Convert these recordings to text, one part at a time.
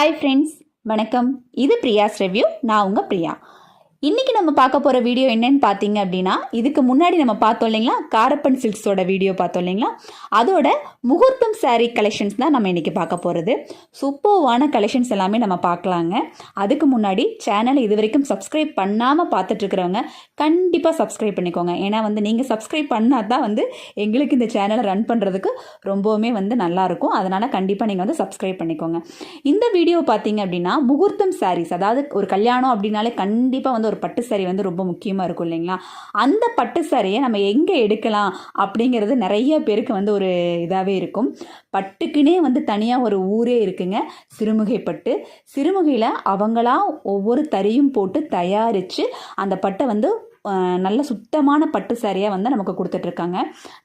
Hi friends, வணக்கம். இது பிரியாஸ் review. நான் உங்கள் பிரியா. இன்றைக்கி நம்ம பார்க்க போகிற வீடியோ என்னன்னு பார்த்தீங்க அப்படின்னா, இதுக்கு முன்னாடி நம்ம பார்த்தோம் இல்லைங்களா, காரப்பன் சில்க்ஸோட வீடியோ பார்த்தோம் இல்லைங்களா, அதோட முகூர்த்தம் சாரீ கலெக்ஷன்ஸ் தான் நம்ம இன்றைக்கி பார்க்க போகிறது. சூப்பர்வான கலெக்ஷன்ஸ் எல்லாமே நம்ம பார்க்கலாங்க. அதுக்கு முன்னாடி சேனலை இது வரைக்கும் சப்ஸ்கிரைப் பண்ணாமல் பார்த்துட்ருக்கிறவங்க கண்டிப்பாக சப்ஸ்கிரைப் பண்ணிக்கோங்க. ஏன்னா நீங்கள் சப்ஸ்கிரைப் பண்ணால் தான் எங்களுக்கு இந்த சேனலை ரன் பண்ணுறதுக்கு ரொம்பவுமே நல்லாயிருக்கும். அதனால் கண்டிப்பாக நீங்கள் சப்ஸ்கிரைப் பண்ணிக்கோங்க. இந்த வீடியோ பார்த்தீங்க அப்படின்னா, முகூர்த்தம் சாரீஸ், அதாவது ஒரு கல்யாணம் அப்படின்னாலே கண்டிப்பாக ஒரு பட்டு சாரி ரொம்ப முக்கியமாக இருக்கும் இல்லைங்களா. அந்த பட்டு சாரியை நம்ம எங்கே எடுக்கலாம் அப்படிங்கிறது நிறைய பேருக்கு ஒரு இதாகவே இருக்கும். பட்டுக்குன்னே தனியாக ஒரு ஊரே இருக்குங்க, சிறுமுகை பட்டு. சிறுமுகையில் அவங்களா ஒவ்வொரு தறியும் போட்டு தயாரித்து அந்த பட்டை நல்ல சுத்தமான பட்டு சாரியாக நமக்கு கொடுத்துட்ருக்காங்க.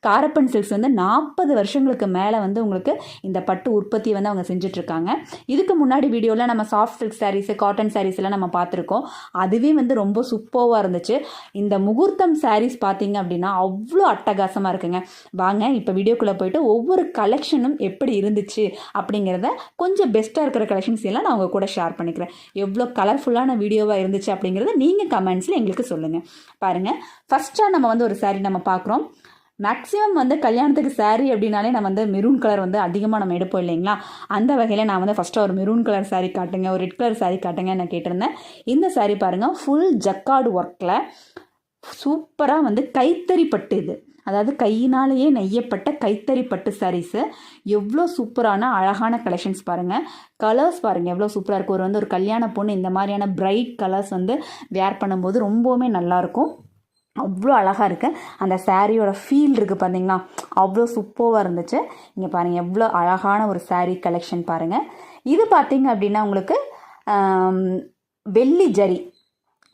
காரப்பன் சில்க்ஸ் 40 வருஷங்களுக்கு மேலே உங்களுக்கு இந்த பட்டு உற்பத்தி அவங்க செஞ்சிட்ருக்காங்க. இதுக்கு முன்னாடி வீடியோவில் நம்ம soft silk sarees, cotton sarees எல்லாம் நம்ம பார்த்துருக்கோம். அதுவே ரொம்ப சூப்பராக இருந்துச்சு. இந்த முகூர்த்தம் சாரீஸ் பார்த்தீங்க அப்படின்னா அவ்வளோ அட்டகாசமாக இருக்குங்க. வாங்க இப்போ வீடியோக்குள்ளே போயிட்டு ஒவ்வொரு கலெக்ஷனும் எப்படி இருந்துச்சு அப்படிங்கிறத, கொஞ்சம் பெஸ்ட்டாக இருக்கிற கலெக்ஷன்ஸ் எல்லாம் நான் உங்கள் கூட ஷேர் பண்ணிக்கிறேன். எவ்வளோ கலர்ஃபுல்லான வீடியோவாக இருந்துச்சு அப்படிங்கிறத நீங்கள் கமெண்ட்ஸில் எங்களுக்கு சொல்லுங்கள். பாருங்கள், ஃபஸ்ட்டாக நம்ம ஒரு சாரீ நம்ம பார்க்குறோம். மேக்ஸிமம் கல்யாணத்துக்கு சாரீ அப்படின்னாலே நம்ம மெரூன் கலர் அதிகமாக நம்ம எடுப்போம் இல்லைங்களா. அந்த வகையில் நான் ஃபஸ்ட்டாக ஒரு மெரூன் கலர் சாரீ காட்டுங்க, ஒரு ரெட் கலர் சாரீ காட்டுங்க நான் கேட்டிருந்தேன். இந்த சாரீ பாருங்கள், ஃபுல் ஜக்கார்டு ஒர்க்கில் சூப்பராக கைத்தறி பட்டு, இது அதாவது கையினாலேயே நெய்யப்பட்ட கைத்தறி பட்டு சாரீஸு. எவ்வளோ சூப்பரான அழகான கலெக்ஷன்ஸ் பாருங்கள். கலர்ஸ் பாருங்கள் எவ்வளோ சூப்பராக இருக்கும். ஒரு கல்யாண பொண்ணு இந்த மாதிரியான பிரைட் கலர்ஸ் வேர் பண்ணும்போது ரொம்பவுமே நல்லாயிருக்கும். அவ்வளோ அழகாக இருக்குது. அந்த சாரியோட ஃபீல் இருக்குது பார்த்தீங்களா, அவ்வளோ சூப்பராக இருந்துச்சு. இங்கே பாருங்கள் எவ்வளோ அழகான ஒரு சாரீ கலெக்ஷன் பாருங்கள். இது பார்த்தீங்க அப்படின்னா உங்களுக்கு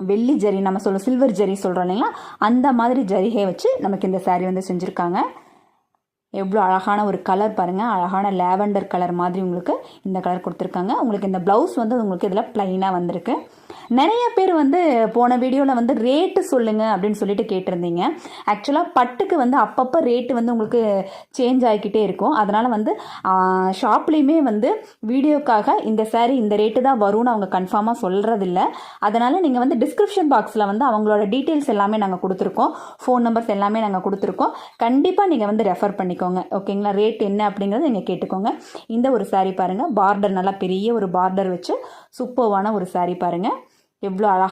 வெள்ளி ஜரி நம்ம சொல்லுவோம், சில்வர் ஜரி சொல்கிறோம் இல்லைங்களா, அந்த மாதிரி ஜரிகை வச்சு நமக்கு இந்த சாரீ செஞ்சுருக்காங்க. எவ்வளோ அழகான ஒரு கலர் பாருங்கள், அழகான லேவண்டர் கலர் மாதிரி உங்களுக்கு இந்த கலர் கொடுத்துருக்காங்க. உங்களுக்கு இந்த ப்ளவுஸ் உங்களுக்கு இதில் ப்ளைனாக வந்திருக்கு. நிறைய பேர் போன வீடியோவில் ரேட்டு சொல்லுங்கள் அப்படின்னு சொல்லிட்டு கேட்டிருந்தீங்க. ஆக்சுவலாக பட்டுக்கு அப்பப்போ ரேட்டு உங்களுக்கு சேஞ்ச் ஆகிக்கிட்டே இருக்கும். அதனால் ஷாப்லேயுமே வீடியோக்காக இந்த சாரீ இந்த ரேட்டு தான் வரும்னு அவங்க கன்ஃபார்மாக சொல்கிறதில்ல. அதனால் நீங்கள் டிஸ்கிரிப்ஷன் பாக்ஸில் அவங்களோட டீட்டெயில்ஸ் எல்லாமே நாங்கள் கொடுத்துருக்கோம், ஃபோன் நம்பர்ஸ் எல்லாமே நாங்கள் கொடுத்துருக்கோம். கண்டிப்பாக நீங்கள் ரெஃபர் பண்ணிக்கோங்க, ஓகேங்களா. ரேட் என்ன அப்படிங்கிறத நீங்கள் கேட்டுக்கோங்க. இந்த ஒரு சாரீ பாருங்கள், பார்டர் நல்லா பெரிய ஒரு பார்டர் வச்சு சூப்பர்வான ஒரு சாரீ பாருங்கள், எவ்வளோ அழகாக